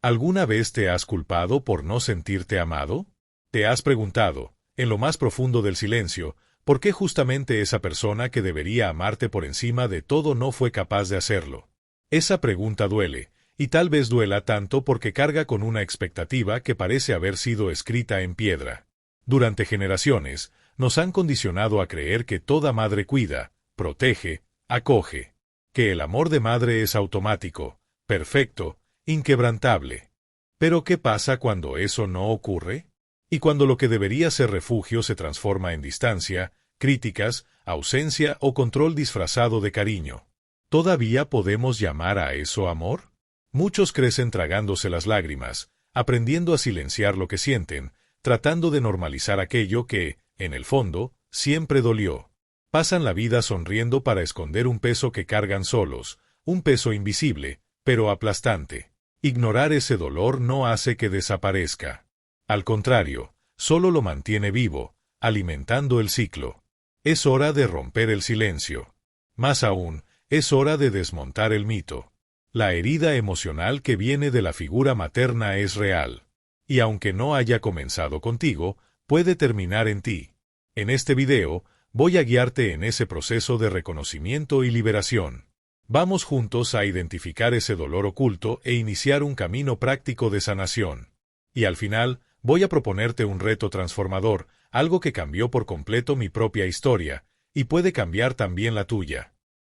¿Alguna vez te has culpado por no sentirte amado? ¿Te has preguntado, en lo más profundo del silencio, por qué justamente esa persona que debería amarte por encima de todo no fue capaz de hacerlo? Esa pregunta duele, y tal vez duela tanto porque carga con una expectativa que parece haber sido escrita en piedra. Durante generaciones, nos han condicionado a creer que toda madre cuida, protege, acoge, que el amor de madre es automático, perfecto, inquebrantable. Pero ¿qué pasa cuando eso no ocurre? Y cuando lo que debería ser refugio se transforma en distancia, críticas, ausencia o control disfrazado de cariño. ¿Todavía podemos llamar a eso amor? Muchos crecen tragándose las lágrimas, aprendiendo a silenciar lo que sienten, tratando de normalizar aquello que, en el fondo, siempre dolió. Pasan la vida sonriendo para esconder un peso que cargan solos, un peso invisible, pero aplastante. Ignorar ese dolor no hace que desaparezca. Al contrario, solo lo mantiene vivo, alimentando el ciclo. Es hora de romper el silencio. Más aún, es hora de desmontar el mito. La herida emocional que viene de la figura materna es real. Y aunque no haya comenzado contigo, puede terminar en ti. En este video, voy a guiarte en ese proceso de reconocimiento y liberación. Vamos juntos a identificar ese dolor oculto e iniciar un camino práctico de sanación. Y al final, voy a proponerte un reto transformador, algo que cambió por completo mi propia historia, y puede cambiar también la tuya.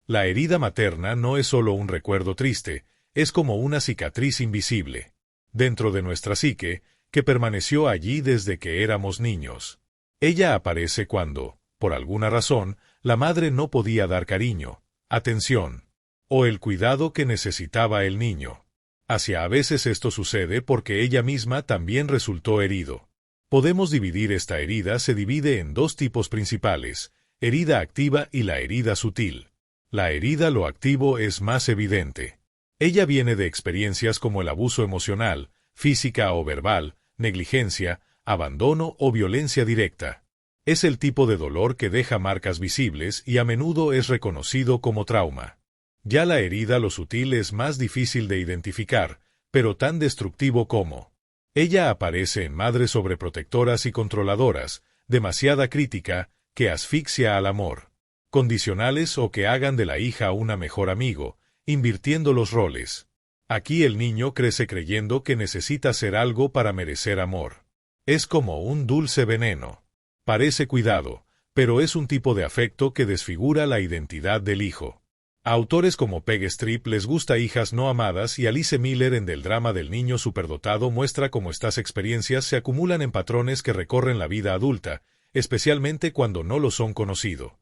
La herida materna no es solo un recuerdo triste, es como una cicatriz invisible, dentro de nuestra psique, que permaneció allí desde que éramos niños. Ella aparece cuando, por alguna razón, la madre no podía dar cariño, atención, o el cuidado que necesitaba el niño. A veces esto sucede porque ella misma también resultó herido. Podemos dividir esta herida, se divide en dos tipos principales, herida activa y la herida sutil. La herida lo activo es más evidente. Ella viene de experiencias como el abuso emocional, física o verbal, negligencia, abandono o violencia directa. Es el tipo de dolor que deja marcas visibles y a menudo es reconocido como trauma. Ya la herida lo sutil es más difícil de identificar, pero tan destructivo como. Ella aparece en madres sobreprotectoras y controladoras, demasiada crítica, que asfixia al amor. Condicionales o que hagan de la hija una mejor amigo, invirtiendo los roles. Aquí el niño crece creyendo que necesita hacer algo para merecer amor. Es como un dulce veneno. Parece cuidado, pero es un tipo de afecto que desfigura la identidad del hijo. A autores como Peg Streep les gusta Hijas no amadas y Alice Miller en Del drama del niño superdotado muestra cómo estas experiencias se acumulan en patrones que recorren la vida adulta, especialmente cuando no lo son conocido.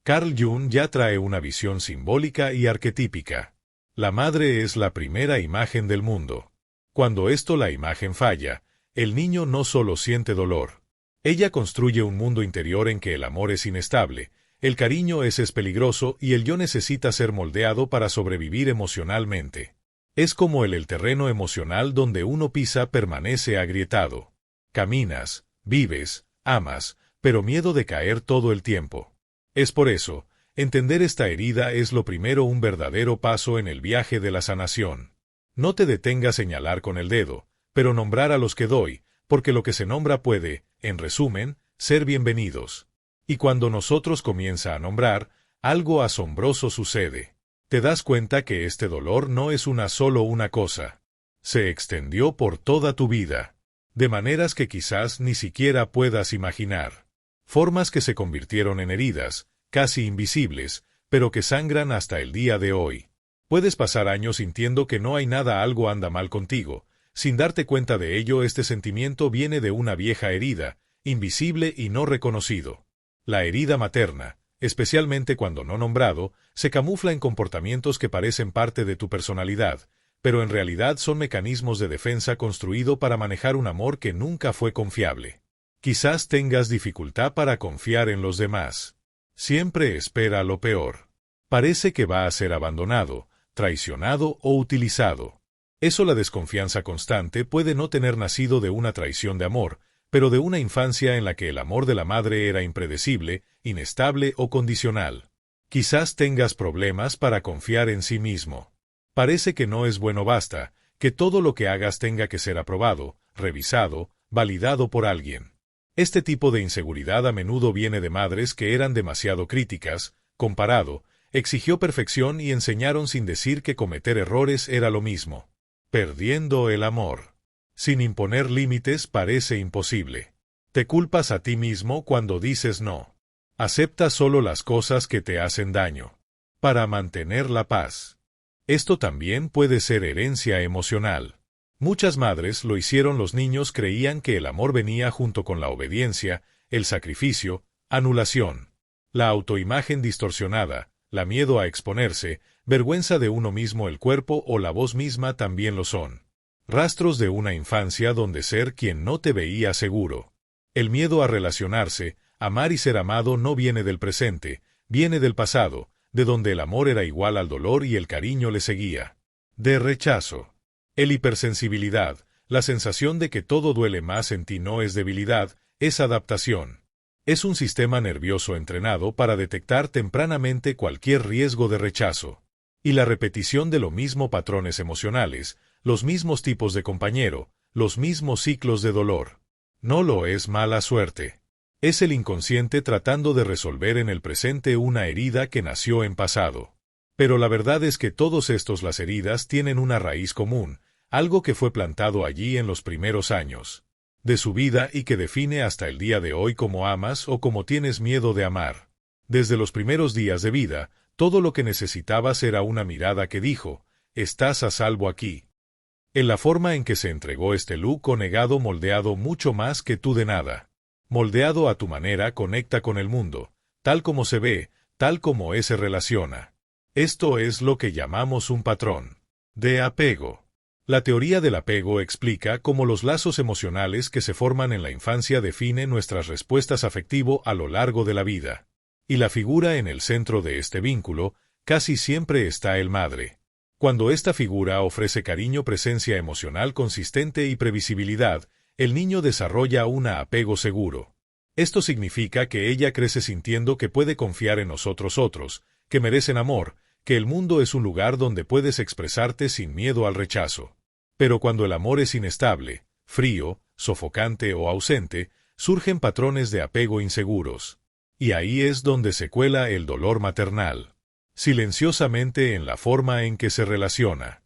Carl Jung ya trae una visión simbólica y arquetípica. La madre es la primera imagen del mundo. Cuando la imagen falla, el niño no solo siente dolor. Ella construye un mundo interior en que el amor es inestable, el cariño es peligroso y el yo necesita ser moldeado para sobrevivir emocionalmente. Es como el terreno emocional donde uno pisa permanece agrietado. Caminas, vives, amas, pero miedo de caer todo el tiempo. Es por eso, entender esta herida es lo primero, un verdadero paso en el viaje de la sanación. No te detengas a señalar con el dedo, pero nombrar a los que doy, porque lo que se nombra puede, en resumen, ser bienvenidos. Y cuando nosotros comienza a nombrar, algo asombroso sucede. Te das cuenta que este dolor no es solo una cosa. Se extendió por toda tu vida. De maneras que quizás ni siquiera puedas imaginar. Formas que se convirtieron en heridas, casi invisibles, pero que sangran hasta el día de hoy. Puedes pasar años sintiendo que no hay nada, algo anda mal contigo. Sin darte cuenta de ello, este sentimiento viene de una vieja herida, invisible y no reconocido. La herida materna, especialmente cuando no nombrado, se camufla en comportamientos que parecen parte de tu personalidad, pero en realidad son mecanismos de defensa construidos para manejar un amor que nunca fue confiable. Quizás tengas dificultad para confiar en los demás. Siempre espera lo peor. Parece que va a ser abandonado, traicionado o utilizado. La desconfianza constante puede no tener nacido de una traición de amor, pero de una infancia en la que el amor de la madre era impredecible, inestable o condicional. Quizás tengas problemas para confiar en sí mismo. Parece que no es bueno, basta, que todo lo que hagas tenga que ser aprobado, revisado, validado por alguien. Este tipo de inseguridad a menudo viene de madres que eran demasiado críticas, comparado, exigió perfección y enseñaron sin decir que cometer errores era lo mismo. Perdiendo el amor. Sin imponer límites parece imposible. Te culpas a ti mismo cuando dices no. Acepta solo las cosas que te hacen daño. Para mantener la paz. Esto también puede ser herencia emocional. Muchas madres lo hicieron. Los niños creían que el amor venía junto con la obediencia, el sacrificio, anulación. La autoimagen distorsionada, la miedo a exponerse, vergüenza de uno mismo, el cuerpo o la voz misma también lo son. Rastros de una infancia donde ser quien no te veía seguro. El miedo a relacionarse, amar y ser amado no viene del presente, viene del pasado, de donde el amor era igual al dolor y el cariño le seguía. De rechazo. El hipersensibilidad, la sensación de que todo duele más en ti no es debilidad, es adaptación. Es un sistema nervioso entrenado para detectar tempranamente cualquier riesgo de rechazo. Y la repetición de lo mismo, patrones emocionales, los mismos tipos de compañero, los mismos ciclos de dolor. No lo es mala suerte. Es el inconsciente tratando de resolver en el presente una herida que nació en pasado. Pero la verdad es que todos las heridas tienen una raíz común, algo que fue plantado allí en los primeros años de su vida y que define hasta el día de hoy cómo amas o cómo tienes miedo de amar. Desde los primeros días de vida, todo lo que necesitabas era una mirada que dijo, estás a salvo aquí. En la forma en que se entregó este look negado, moldeado mucho más que tú de nada. Moldeado a tu manera, conecta con el mundo, tal como se ve, tal como se relaciona. Esto es lo que llamamos un patrón de apego. La teoría del apego explica cómo los lazos emocionales que se forman en la infancia definen nuestras respuestas afectivo a lo largo de la vida. Y la figura en el centro de este vínculo casi siempre está el madre. Cuando esta figura ofrece cariño, presencia emocional consistente y previsibilidad, el niño desarrolla un apego seguro. Esto significa que ella crece sintiendo que puede confiar en nosotros otros, que merecen amor, que el mundo es un lugar donde puedes expresarte sin miedo al rechazo. Pero cuando el amor es inestable, frío, sofocante o ausente, surgen patrones de apego inseguros. Y ahí es donde se cuela el dolor maternal. Silenciosamente en la forma en que se relaciona.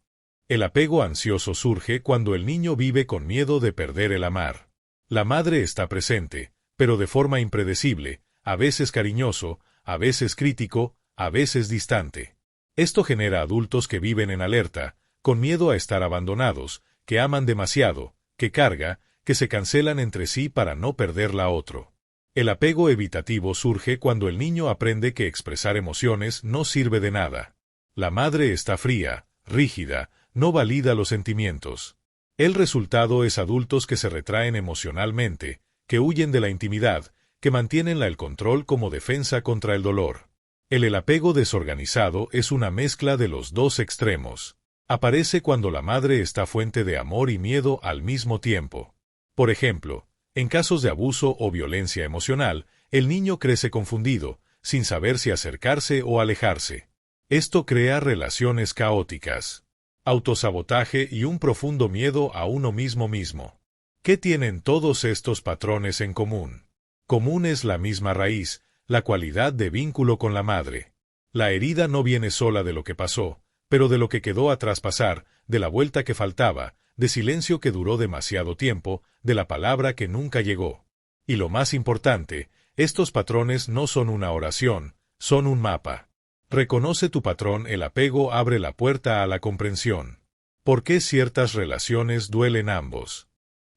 El apego ansioso surge cuando el niño vive con miedo de perder el amar. La madre está presente, pero de forma impredecible, a veces cariñoso, a veces crítico, a veces distante. Esto genera adultos que viven en alerta, con miedo a estar abandonados, que aman demasiado, que carga, que se cancelan entre sí para no perderla a otro. El apego evitativo surge cuando el niño aprende que expresar emociones no sirve de nada. La madre está fría, rígida, no valida los sentimientos. El resultado es adultos que se retraen emocionalmente, que huyen de la intimidad, que mantienen el control como defensa contra el dolor. El apego desorganizado es una mezcla de los dos extremos. Aparece cuando la madre está fuente de amor y miedo al mismo tiempo. Por ejemplo, en casos de abuso o violencia emocional, el niño crece confundido, sin saber si acercarse o alejarse. Esto crea relaciones caóticas, autosabotaje y un profundo miedo a uno mismo. ¿Qué tienen todos estos patrones en común? Común es la misma raíz, la cualidad de vínculo con la madre. La herida no viene sola de lo que pasó, pero de lo que quedó atrás pasar, de la vuelta que faltaba, de silencio que duró demasiado tiempo, de la palabra que nunca llegó. Y lo más importante, estos patrones no son una oración, son un mapa. Reconoce tu patrón. El apego abre la puerta a la comprensión. ¿Por qué ciertas relaciones duelen ambos?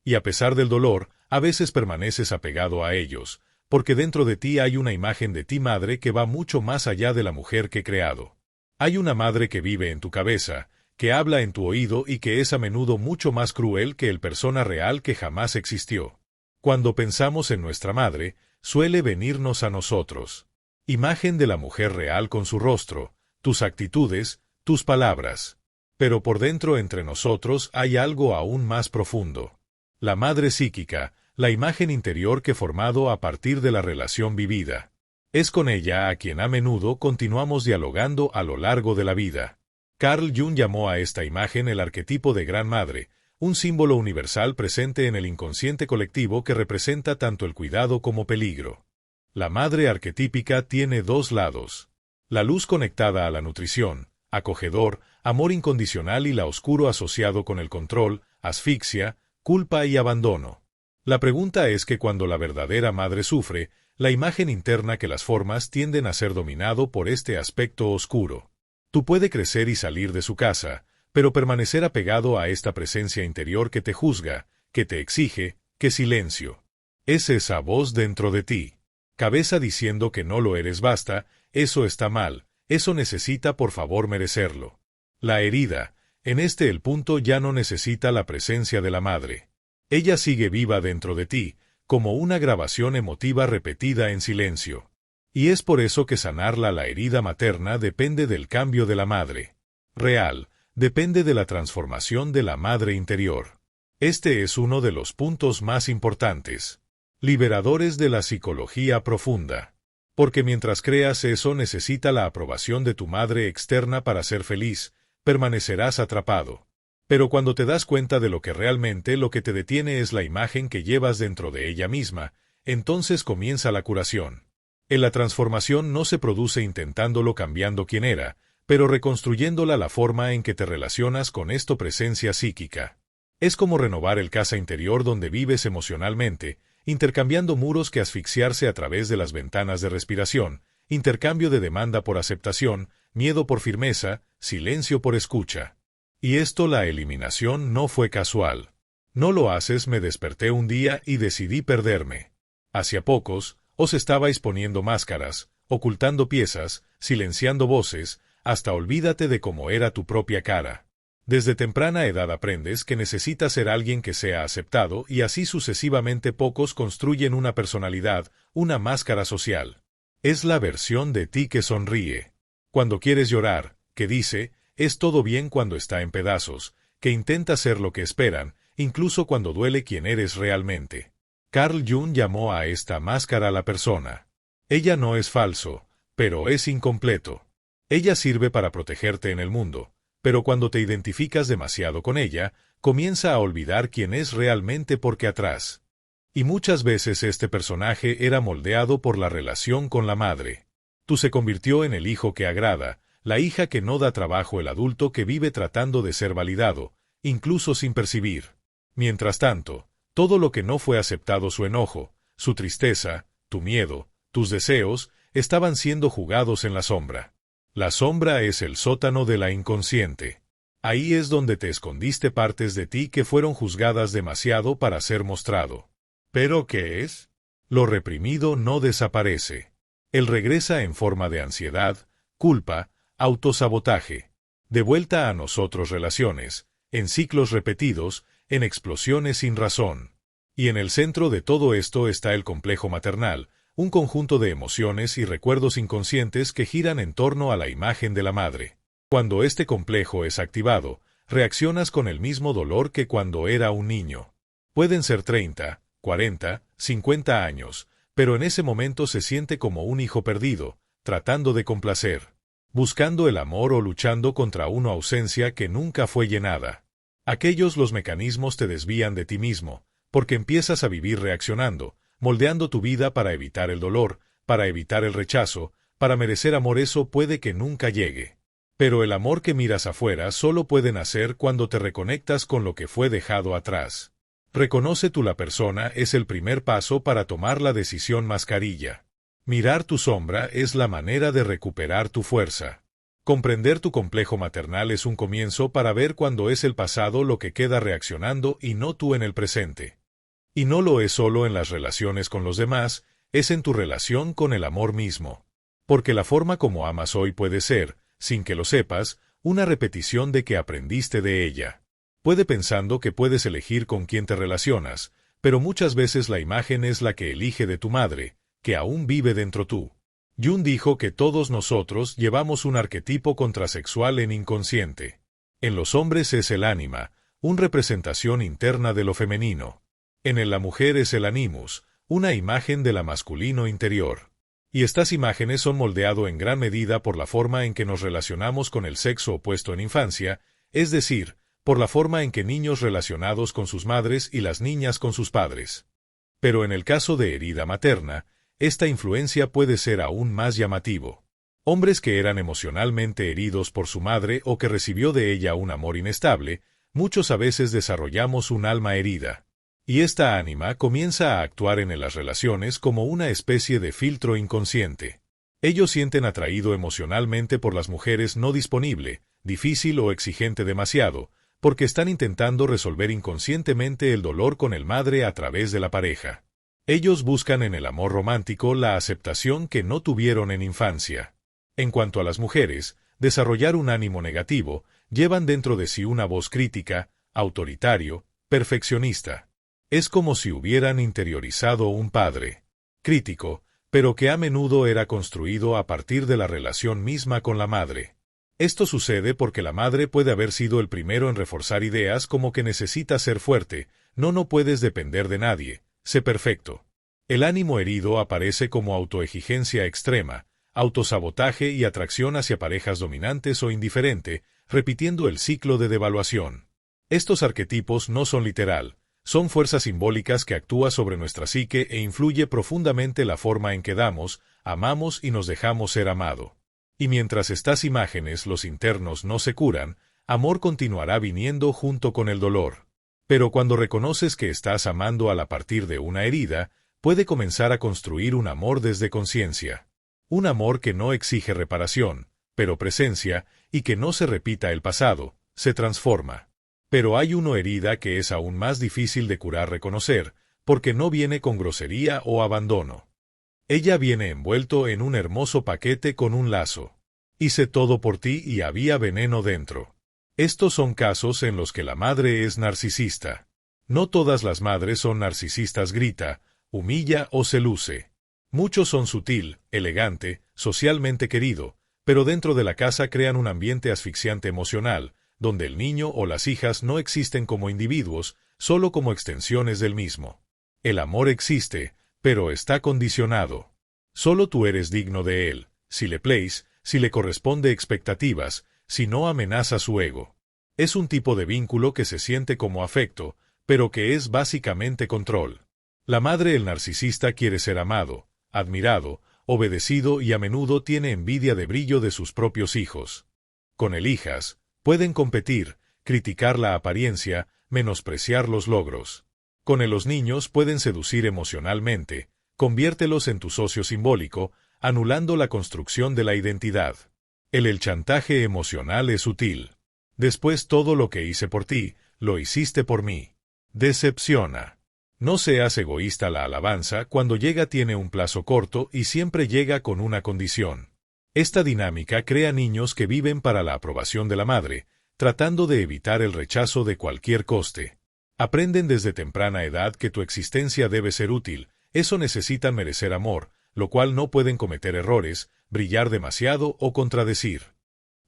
Y a pesar del dolor, a veces permaneces apegado a ellos, porque dentro de ti hay una imagen de ti madre que va mucho más allá de la mujer que he creado. Hay una madre que vive en tu cabeza, que habla en tu oído y que es a menudo mucho más cruel que el persona real que jamás existió. Cuando pensamos en nuestra madre, suele venirnos a nosotros. Imagen de la mujer real con su rostro, tus actitudes, tus palabras. Pero por dentro entre nosotros hay algo aún más profundo. La madre psíquica, la imagen interior que formado a partir de la relación vivida. Es con ella a quien a menudo continuamos dialogando a lo largo de la vida. Carl Jung llamó a esta imagen el arquetipo de Gran Madre, un símbolo universal presente en el inconsciente colectivo que representa tanto el cuidado como peligro. La madre arquetípica tiene dos lados: la luz conectada a la nutrición, acogedor, amor incondicional, y la oscuro asociado con el control, asfixia, culpa y abandono. La pregunta es que cuando la verdadera madre sufre, la imagen interna que las formas tienden a ser dominado por este aspecto oscuro. Tú puedes crecer y salir de su casa, pero permanecer apegado a esta presencia interior que te juzga, que te exige, que silencio. Es esa voz dentro de ti. Cabeza diciendo que no lo eres, basta, eso está mal, eso necesita por favor merecerlo. La herida, en el punto ya no necesita la presencia de la madre. Ella sigue viva dentro de ti, como una grabación emotiva repetida en silencio. Y es por eso que sanarla, la herida materna, depende del cambio de la madre real, depende de la transformación de la madre interior. Este es uno de los puntos más importantes, liberadores de la psicología profunda. Porque mientras creas eso, necesita la aprobación de tu madre externa para ser feliz, permanecerás atrapado. Pero cuando te das cuenta de lo que realmente lo que te detiene es la imagen que llevas dentro de ella misma, entonces comienza la curación. En la transformación no se produce intentándolo cambiando quién era, pero reconstruyéndola la forma en que te relacionas con esta presencia psíquica. Es como renovar el casa interior donde vives emocionalmente, intercambiando muros que asfixiarse a través de las ventanas de respiración, intercambio de demanda por aceptación, miedo por firmeza, silencio por escucha. Y la eliminación no fue casual. No lo haces: me desperté un día y decidí perderme. Hacia pocos, os estabais poniendo máscaras, ocultando piezas, silenciando voces, hasta olvídate de cómo era tu propia cara. Desde temprana edad aprendes que necesitas ser alguien que sea aceptado, y así sucesivamente pocos construyen una personalidad, una máscara social. Es la versión de ti que sonríe cuando quieres llorar, que dice, es todo bien cuando está en pedazos, que intenta ser lo que esperan, incluso cuando duele quien eres realmente. Carl Jung llamó a esta máscara la persona. Ella no es falso, pero es incompleto. Ella sirve para protegerte en el mundo, pero cuando te identificas demasiado con ella, comienza a olvidar quién es realmente porque atrás. Y muchas veces este personaje era moldeado por la relación con la madre. Tú se convirtió en el hijo que agrada, la hija que no da trabajo, el adulto que vive tratando de ser validado, incluso sin percibir. Mientras tanto, todo lo que no fue aceptado, su enojo, su tristeza, tu miedo, tus deseos, estaban siendo jugados en la sombra. La sombra es el sótano de la inconsciente. Ahí es donde te escondiste partes de ti que fueron juzgadas demasiado para ser mostrado. ¿Pero qué es? Lo reprimido no desaparece. Él regresa en forma de ansiedad, culpa, autosabotaje. De vuelta a nosotros relaciones, en ciclos repetidos, en explosiones sin razón. Y en el centro de todo esto está el complejo maternal, un conjunto de emociones y recuerdos inconscientes que giran en torno a la imagen de la madre. Cuando este complejo es activado, reaccionas con el mismo dolor que cuando era un niño. Pueden ser 30, 40, 50 años, pero en ese momento se siente como un hijo perdido, tratando de complacer, buscando el amor o luchando contra una ausencia que nunca fue llenada. Los mecanismos te desvían de ti mismo, porque empiezas a vivir reaccionando, moldeando tu vida para evitar el dolor, para evitar el rechazo, para merecer amor. Eso puede que nunca llegue. Pero el amor que miras afuera solo puede nacer cuando te reconectas con lo que fue dejado atrás. Reconoce tú la persona es el primer paso para tomar la decisión mascarilla. Mirar tu sombra es la manera de recuperar tu fuerza. Comprender tu complejo maternal es un comienzo para ver cuándo es el pasado lo que queda reaccionando y no tú en el presente. Y no lo es solo en las relaciones con los demás, es en tu relación con el amor mismo. Porque la forma como amas hoy puede ser, sin que lo sepas, una repetición de que aprendiste de ella. Puede pensando que puedes elegir con quién te relacionas, pero muchas veces la imagen es la que elige de tu madre, que aún vive dentro tú. Jung dijo que todos nosotros llevamos un arquetipo contrasexual en inconsciente. En los hombres es el ánima, una representación interna de lo femenino. La mujer es el animus, una imagen de la masculino interior. Y estas imágenes son moldeado en gran medida por la forma en que nos relacionamos con el sexo opuesto en infancia, es decir, por la forma en que niños relacionados con sus madres y las niñas con sus padres. Pero en el caso de herida materna, esta influencia puede ser aún más llamativo. Hombres que eran emocionalmente heridos por su madre o que recibió de ella un amor inestable, muchos a veces desarrollamos un alma herida. Y esta ánima comienza a actuar en las relaciones como una especie de filtro inconsciente. Ellos sienten atraído emocionalmente por las mujeres no disponible, difícil o exigente demasiado, porque están intentando resolver inconscientemente el dolor con el madre a través de la pareja. Ellos buscan en el amor romántico la aceptación que no tuvieron en infancia. En cuanto a las mujeres, desarrollar un ánimo negativo, llevan dentro de sí una voz crítica, autoritario, perfeccionista. Es como si hubieran interiorizado un padre crítico, pero que a menudo era construido a partir de la relación misma con la madre. Esto sucede porque la madre puede haber sido el primero en reforzar ideas como que necesitas ser fuerte, no puedes depender de nadie, sé perfecto. El ánimo herido aparece como autoexigencia extrema, autosabotaje y atracción hacia parejas dominantes o indiferente, repitiendo el ciclo de devaluación. Estos arquetipos no son literal, son fuerzas simbólicas que actúan sobre nuestra psique e influye profundamente la forma en que damos, amamos y nos dejamos ser amado. Y mientras estas imágenes, los internos, no se curan, amor continuará viniendo junto con el dolor. Pero cuando reconoces que estás amando a partir de una herida, puede comenzar a construir un amor desde conciencia. Un amor que no exige reparación, pero presencia, y que no se repita el pasado, se transforma. Pero hay una herida que es aún más difícil de curar reconocer, porque no viene con grosería o abandono. Ella viene envuelto en un hermoso paquete con un lazo. Hice todo por ti y había veneno dentro. Estos son casos en los que la madre es narcisista. No todas las madres son narcisistas, grita, humilla o se luce. Muchos son sutil, elegante, socialmente querido, pero dentro de la casa crean un ambiente asfixiante emocional, donde el niño o las hijas no existen como individuos, solo como extensiones del mismo. El amor existe, pero está condicionado. Solo tú eres digno de él, si le plays, si le corresponde expectativas, si no amenaza su ego. Es un tipo de vínculo que se siente como afecto, pero que es básicamente control. La madre, el narcisista, quiere ser amado, admirado, obedecido y a menudo tiene envidia de brillo de sus propios hijos. Con el hijas, pueden competir, criticar la apariencia, menospreciar los logros. Con los niños pueden seducir emocionalmente, conviértelos en tu socio simbólico, anulando la construcción de la identidad. El chantaje emocional es sutil. Después todo lo que hice por ti, lo hiciste por mí. Decepciona. No seas egoísta. La alabanza cuando llega tiene un plazo corto y siempre llega con una condición. Esta dinámica crea niños que viven para la aprobación de la madre, tratando de evitar el rechazo de cualquier coste. Aprenden desde temprana edad que tu existencia debe ser útil, eso necesitan merecer amor, lo cual no pueden cometer errores, brillar demasiado o contradecir.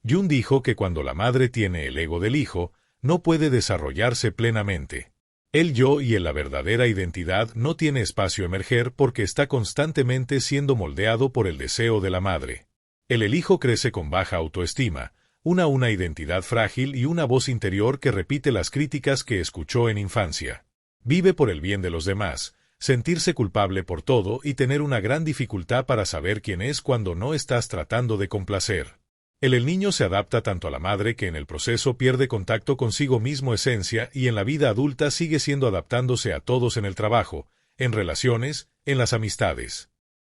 Jung dijo que cuando la madre tiene el ego del hijo, no puede desarrollarse plenamente. El yo y la verdadera identidad no tiene espacio a emerger porque está constantemente siendo moldeado por el deseo de la madre. El hijo crece con baja autoestima, una identidad frágil y una voz interior que repite las críticas que escuchó en infancia. Vive por el bien de los demás, sentirse culpable por todo y tener una gran dificultad para saber quién es cuando no estás tratando de complacer. El niño se adapta tanto a la madre que en el proceso pierde contacto consigo mismo esencia y en la vida adulta sigue siendo adaptándose a todos en el trabajo, en relaciones, en las amistades.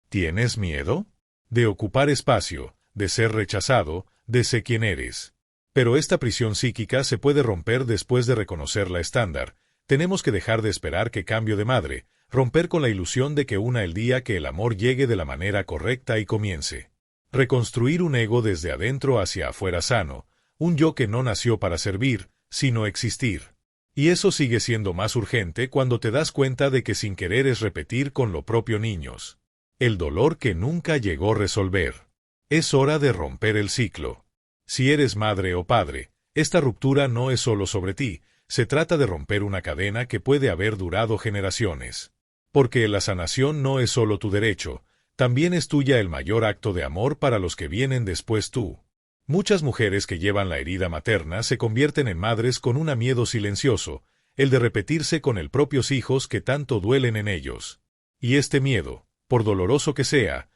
¿Tienes miedo? De ocupar espacio, de ser rechazado, de ser quien eres. Pero esta prisión psíquica se puede romper después de reconocer la estándar. Tenemos que dejar de esperar que cambie de madre, romper con la ilusión de que el día que el amor llegue de la manera correcta y comience. Reconstruir un ego desde adentro hacia afuera sano, un yo que no nació para servir, sino existir. Y eso sigue siendo más urgente cuando te das cuenta de que sin querer es repetir con lo propio niños. El dolor que nunca llegó a resolver. Es hora de romper el ciclo. Si eres madre o padre, esta ruptura no es solo sobre ti, se trata de romper una cadena que puede haber durado generaciones. Porque la sanación no es solo tu derecho, también es tuya el mayor acto de amor para los que vienen después tú. Muchas mujeres que llevan la herida materna se convierten en madres con un miedo silencioso, el de repetirse con el propios hijos que tanto duelen en ellos. Y este miedo, por doloroso que sea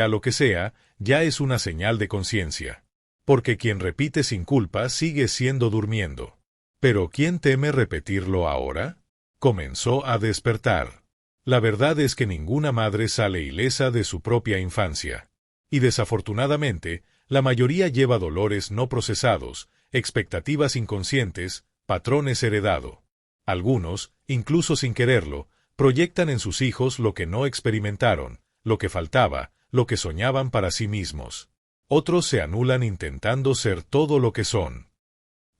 lo que sea, ya es una señal de conciencia. Porque quien repite sin culpa sigue siendo durmiendo. ¿Pero quién teme repetirlo ahora? Comenzó a despertar. La verdad es que ninguna madre sale ilesa de su propia infancia. Y desafortunadamente, la mayoría lleva dolores no procesados, expectativas inconscientes, patrones heredados. Algunos, incluso sin quererlo, proyectan en sus hijos lo que no experimentaron, lo que faltaba, lo que soñaban para sí mismos. Otros se anulan intentando ser todo lo que son.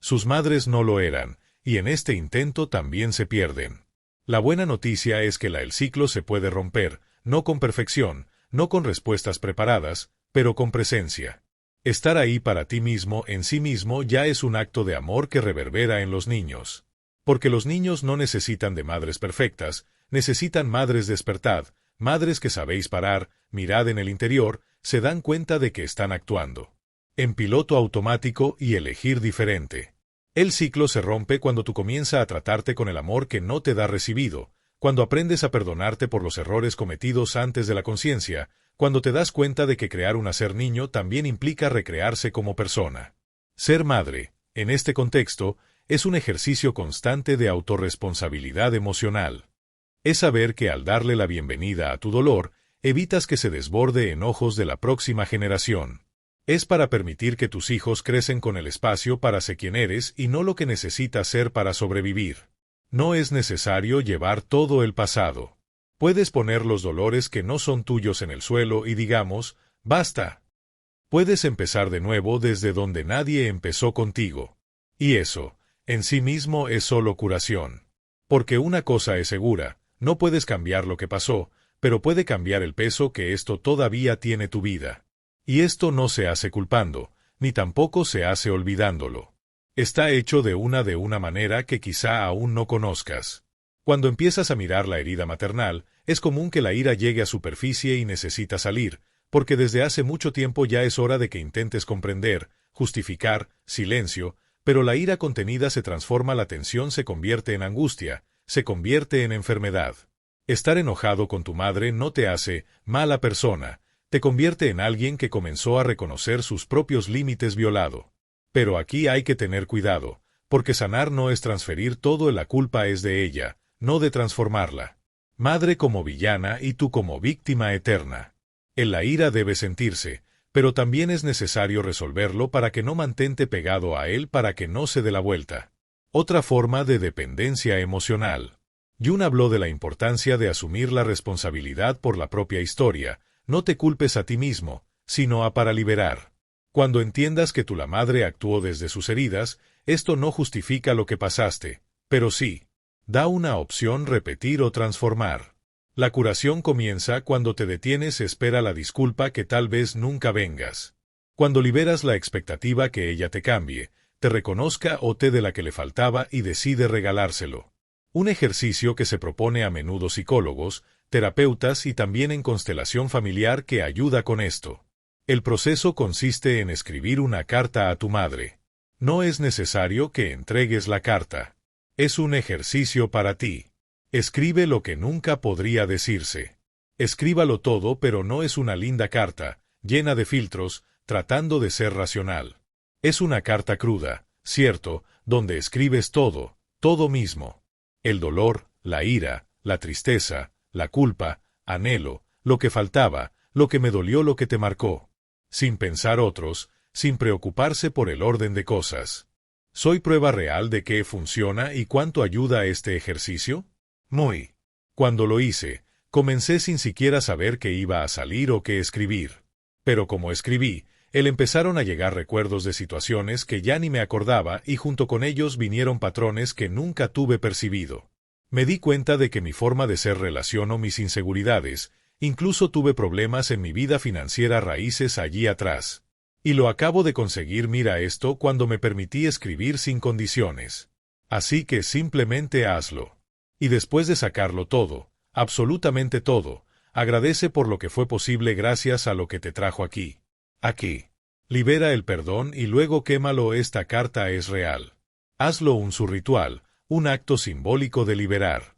Sus madres no lo eran, y en este intento también se pierden. La buena noticia es que el ciclo se puede romper, no con perfección, no con respuestas preparadas, pero con presencia. Estar ahí para ti mismo en sí mismo ya es un acto de amor que reverbera en los niños. Porque los niños no necesitan de madres perfectas, necesitan madres despertad, madres que sabéis parar, mirad en el interior, se dan cuenta de que están actuando en piloto automático y elegir diferente. El ciclo se rompe cuando tú comienzas a tratarte con el amor que no te da recibido, cuando aprendes a perdonarte por los errores cometidos antes de la conciencia, cuando te das cuenta de que crear un ser niño también implica recrearse como persona. Ser madre, en este contexto, es un ejercicio constante de autorresponsabilidad emocional. Es saber que al darle la bienvenida a tu dolor, evitas que se desborde en ojos de la próxima generación. Es para permitir que tus hijos crecen con el espacio para ser quien eres y no lo que necesitas ser para sobrevivir. No es necesario llevar todo el pasado. Puedes poner los dolores que no son tuyos en el suelo y digamos, basta. Puedes empezar de nuevo desde donde nadie empezó contigo. Y eso, en sí mismo es solo curación. Porque una cosa es segura, no puedes cambiar lo que pasó, pero puede cambiar el peso que esto todavía tiene tu vida. Y esto no se hace culpando, ni tampoco se hace olvidándolo. Está hecho de una manera que quizá aún no conozcas. Cuando empiezas a mirar la herida maternal, es común que la ira llegue a superficie y necesita salir, porque desde hace mucho tiempo ya es hora de que intentes comprender, justificar, silencio, pero la ira contenida se transforma, la tensión se convierte en angustia, se convierte en enfermedad. Estar enojado con tu madre no te hace mala persona, te convierte en alguien que comenzó a reconocer sus propios límites violados. Pero aquí hay que tener cuidado, porque sanar no es transferir todo, la culpa es de ella, no de transformarla. Madre como villana y tú como víctima eterna. En la ira debe sentirse, pero también es necesario resolverlo para que no mantente pegado a él, para que no se dé la vuelta. Otra forma de dependencia emocional. Jung habló de la importancia de asumir la responsabilidad por la propia historia. No te culpes a ti mismo, sino a para liberar. Cuando entiendas que la madre actuó desde sus heridas, esto no justifica lo que pasaste, pero sí, da una opción: repetir o transformar. La curación comienza cuando te detienes, espera la disculpa que tal vez nunca vengas. Cuando liberas la expectativa que ella te cambie, te reconozca o te dé la que le faltaba y decide regalárselo. Un ejercicio que se propone a menudo psicólogos, terapeutas y también en constelación familiar que ayuda con esto. El proceso consiste en escribir una carta a tu madre. No es necesario que entregues la carta. Es un ejercicio para ti. Escribe lo que nunca podría decirse. Escríbalo todo, pero no es una linda carta, llena de filtros, tratando de ser racional. Es una carta cruda, cierto, donde escribes todo, todo mismo. El dolor, la ira, la tristeza, la culpa, anhelo, lo que faltaba, lo que me dolió, lo que te marcó. Sin pensar otros, sin preocuparse por el orden de cosas. ¿Soy prueba real de que funciona y cuánto ayuda este ejercicio? Muy. Cuando lo hice, comencé sin siquiera saber qué iba a salir o qué escribir. Pero como escribí, empezaron a llegar recuerdos de situaciones que ya ni me acordaba y junto con ellos vinieron patrones que nunca tuve percibido. Me di cuenta de que mi forma de ser relacionó mis inseguridades, incluso tuve problemas en mi vida financiera, raíces allí atrás. Y lo acabo de conseguir, mira esto, cuando me permití escribir sin condiciones. Así que simplemente hazlo. Y después de sacarlo todo, absolutamente todo, Agradece por lo que fue posible gracias a lo que te trajo aquí. Aquí. Libera el perdón y luego quémalo. Esta carta es real. Hazlo un su ritual, un acto simbólico de liberar.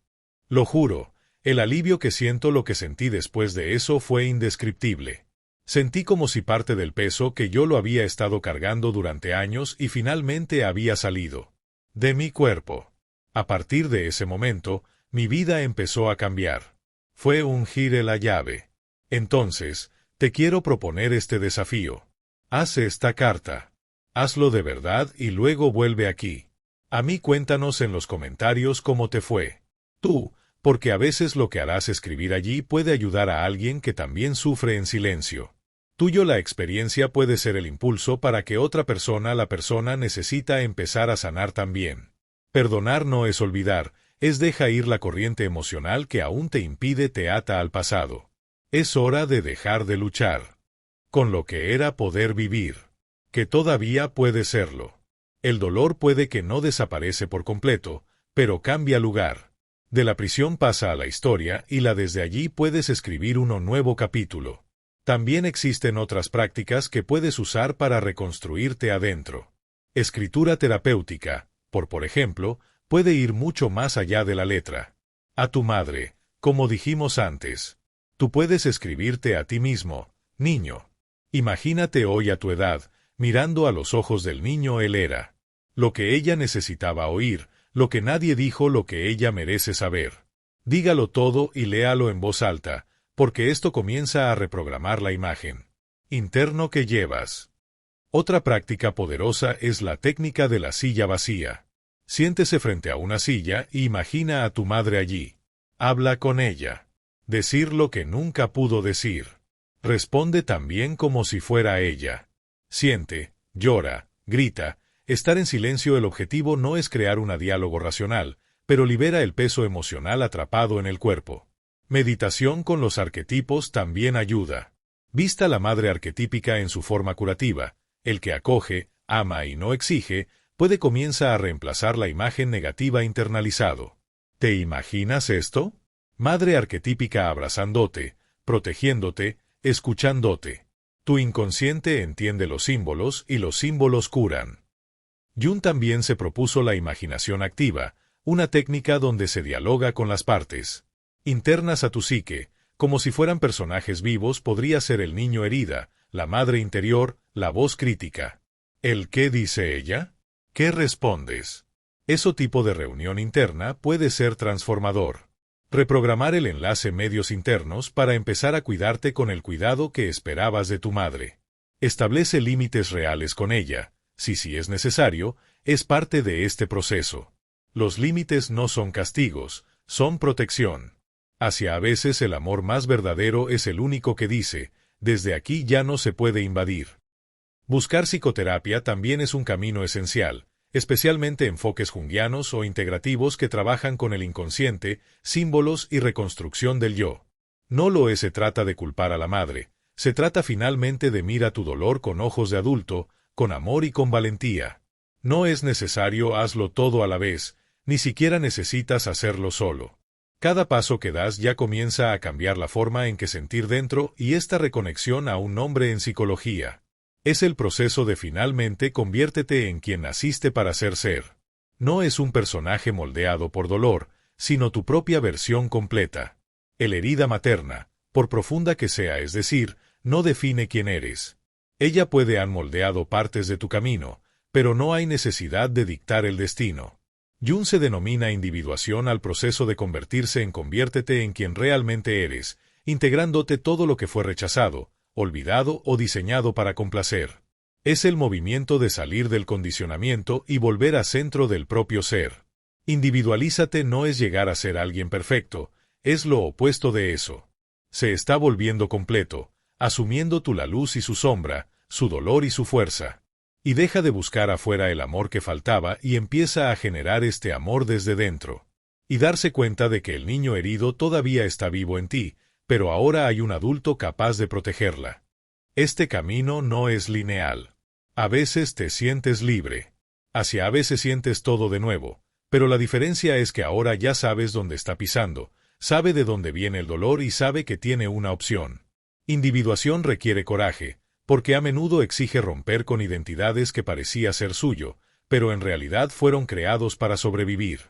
Lo juro, el alivio que siento, lo que sentí después de eso fue indescriptible. Sentí como si parte del peso que yo lo había estado cargando durante años y finalmente había salido de mi cuerpo. A partir de ese momento, mi vida empezó a cambiar. Fue un gire la llave. Entonces, te quiero proponer este desafío. Haz esta carta. Hazlo de verdad y luego vuelve aquí. A mí cuéntanos en los comentarios cómo te fue. Tú, porque a veces lo que harás escribir allí puede ayudar a alguien que también sufre en silencio. Tuyo la experiencia puede ser el impulso para que la persona necesita empezar a sanar también. Perdonar no es olvidar, es deja ir la corriente emocional que aún te impide, te ata al pasado. Es hora de dejar de luchar con lo que era poder vivir, que todavía puede serlo. El dolor puede que no desaparece por completo, pero cambia lugar. De la prisión pasa a la historia y desde allí puedes escribir un nuevo capítulo. También existen otras prácticas que puedes usar para reconstruirte adentro. Escritura terapéutica, por ejemplo, puede ir mucho más allá de la letra. A tu madre, como dijimos antes. Tú puedes escribirte a ti mismo, niño. Imagínate hoy a tu edad, mirando a los ojos del niño. Él era lo que ella necesitaba oír, lo que nadie dijo, lo que ella merece saber. Dígalo todo y léalo en voz alta, porque esto comienza a reprogramar la imagen interno que llevas. Otra práctica poderosa es la técnica de la silla vacía. Siéntese frente a una silla y imagina a tu madre allí. Habla con ella. Decir lo que nunca pudo decir. Responde también como si fuera ella. Siente, llora, grita. Estar en silencio. El objetivo no es crear un diálogo racional, pero libera el peso emocional atrapado en el cuerpo. Meditación con los arquetipos también ayuda. Vista la madre arquetípica en su forma curativa. El que acoge, ama y no exige, comienza a reemplazar la imagen negativa internalizado. ¿Te imaginas esto? Madre arquetípica abrazándote, protegiéndote, escuchándote. Tu inconsciente entiende los símbolos y los símbolos curan. Jung también se propuso la imaginación activa, una técnica donde se dialoga con las partes internas a tu psique, como si fueran personajes vivos. Podría ser el niño herida, la madre interior, la voz crítica. ¿El qué dice ella? ¿Qué respondes? Ese tipo de reunión interna puede ser transformador. Reprogramar el enlace medios internos para empezar a cuidarte con el cuidado que esperabas de tu madre. Establece límites reales con ella. Si es necesario, es parte de este proceso. Los límites no son castigos, son protección. A veces el amor más verdadero es el único que dice, desde aquí ya no se puede invadir. Buscar psicoterapia también es un camino esencial, especialmente enfoques junguianos o integrativos que trabajan con el inconsciente, símbolos y reconstrucción del yo. No se trata de culpar a la madre, se trata finalmente de mirar tu dolor con ojos de adulto, con amor y con valentía. No es necesario hazlo todo a la vez, ni siquiera necesitas hacerlo solo. Cada paso que das ya comienza a cambiar la forma en que sentir dentro y esta reconexión a un nombre en psicología. Es el proceso de finalmente conviértete en quien naciste para ser. No es un personaje moldeado por dolor, sino tu propia versión completa. El herida materna, por profunda que sea, es decir, no define quién eres. Ella puede han moldeado partes de tu camino, pero no hay necesidad de dictar el destino. Jung se denomina individuación al proceso de convertirse en conviértete en quien realmente eres, integrándote todo lo que fue rechazado, olvidado o diseñado para complacer. Es el movimiento de salir del condicionamiento y volver a centro del propio ser. Individualízate no es llegar a ser alguien perfecto, es lo opuesto de eso. Se está volviendo completo, asumiendo tú la luz y su sombra, su dolor y su fuerza. Y deja de buscar afuera el amor que faltaba y empieza a generar este amor desde dentro. Y darse cuenta de que el niño herido todavía está vivo en ti, pero ahora hay un adulto capaz de protegerla. Este camino no es lineal. A veces te sientes libre. A veces sientes todo de nuevo, pero la diferencia es que ahora ya sabes dónde está pisando, sabe de dónde viene el dolor y sabe que tiene una opción. Individuación requiere coraje, porque a menudo exige romper con identidades que parecía ser suyo, pero en realidad fueron creados para sobrevivir.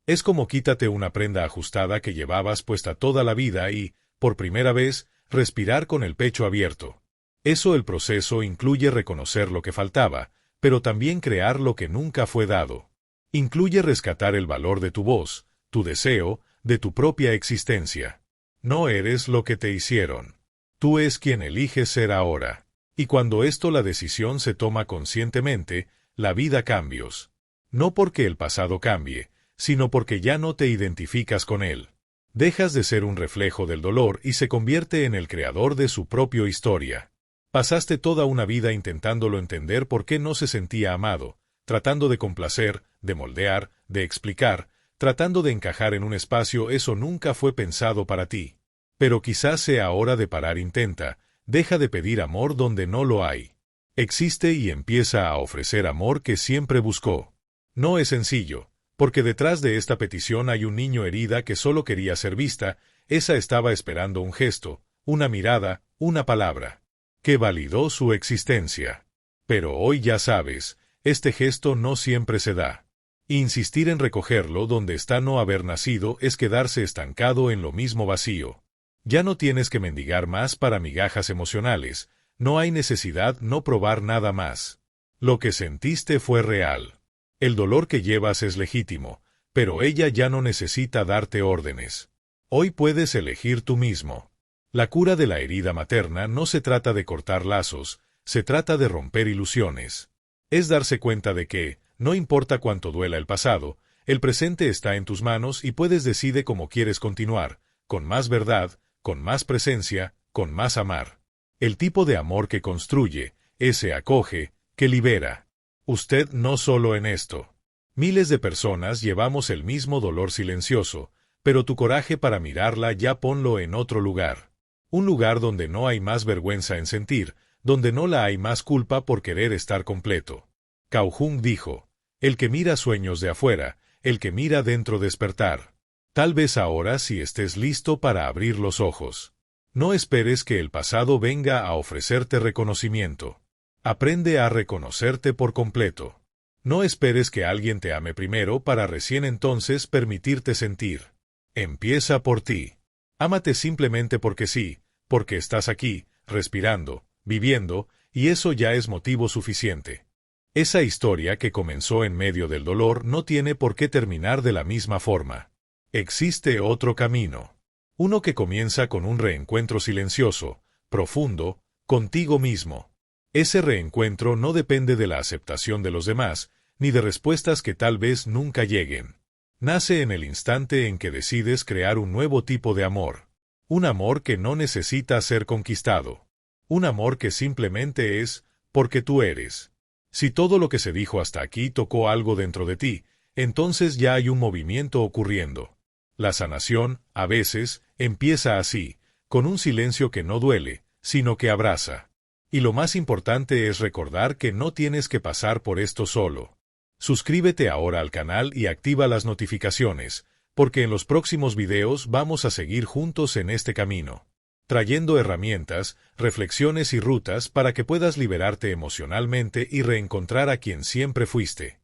Es como quítate una prenda ajustada que llevabas puesta toda la vida y, por primera vez, respirar con el pecho abierto. El proceso incluye reconocer lo que faltaba, pero también crear lo que nunca fue dado. Incluye rescatar el valor de tu voz, tu deseo, de tu propia existencia. No eres lo que te hicieron. Tú es quien eliges ser ahora. Y cuando la decisión se toma conscientemente, la vida cambios. No porque el pasado cambie, sino porque ya no te identificas con él. Dejas de ser un reflejo del dolor y se convierte en el creador de su propia historia. Pasaste toda una vida intentándolo entender por qué no se sentía amado, tratando de complacer, de moldear, de explicar, tratando de encajar en un espacio. Eso nunca fue pensado para ti. Pero quizás sea hora de parar. Intenta, deja de pedir amor donde no lo hay. Existe y empieza a ofrecer amor que siempre buscó. No es sencillo, porque detrás de esta petición hay un niño herida que solo quería ser vista. Estaba esperando un gesto, una mirada, una palabra, que validó su existencia. Pero hoy ya sabes, este gesto no siempre se da. Insistir en recogerlo donde está no haber nacido es quedarse estancado en lo mismo vacío. Ya no tienes que mendigar más para migajas emocionales, no hay necesidad no probar nada más. Lo que sentiste fue real. El dolor que llevas es legítimo, pero ella ya no necesita darte órdenes. Hoy puedes elegir tú mismo. La cura de la herida materna no se trata de cortar lazos, se trata de romper ilusiones. Es darse cuenta de que, no importa cuánto duela el pasado, el presente está en tus manos y puedes decidir cómo quieres continuar, con más verdad, con más presencia, con más amar. El tipo de amor que construye, ese acoge, que libera. Usted no solo en esto. Miles de personas llevamos el mismo dolor silencioso, pero tu coraje para mirarla ya ponlo en otro lugar. Un lugar donde no hay más vergüenza en sentir, donde no la hay más culpa por querer estar completo. Cao Jung dijo, el que mira sueños de afuera, el que mira dentro despertar. Tal vez ahora sí estés listo para abrir los ojos. No esperes que el pasado venga a ofrecerte reconocimiento. Aprende a reconocerte por completo. No esperes que alguien te ame primero para recién entonces permitirte sentir. Empieza por ti. Ámate simplemente porque sí, porque estás aquí, respirando, viviendo, y eso ya es motivo suficiente. Esa historia que comenzó en medio del dolor no tiene por qué terminar de la misma forma. Existe otro camino. Uno que comienza con un reencuentro silencioso, profundo, contigo mismo. Ese reencuentro no depende de la aceptación de los demás, ni de respuestas que tal vez nunca lleguen. Nace en el instante en que decides crear un nuevo tipo de amor. Un amor que no necesita ser conquistado. Un amor que simplemente es, porque tú eres. Si todo lo que se dijo hasta aquí tocó algo dentro de ti, entonces ya hay un movimiento ocurriendo. La sanación, a veces, empieza así, con un silencio que no duele, sino que abraza. Y lo más importante es recordar que no tienes que pasar por esto solo. Suscríbete ahora al canal y activa las notificaciones, porque en los próximos videos vamos a seguir juntos en este camino, trayendo herramientas, reflexiones y rutas para que puedas liberarte emocionalmente y reencontrar a quien siempre fuiste.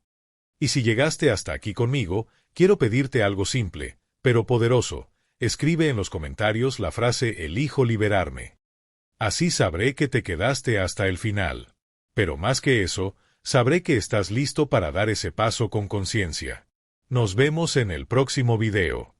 Y si llegaste hasta aquí conmigo, quiero pedirte algo simple, pero poderoso. Escribe en los comentarios la frase «Elijo liberarme». Así sabré que te quedaste hasta el final. Pero más que eso, sabré que estás listo para dar ese paso con conciencia. Nos vemos en el próximo video.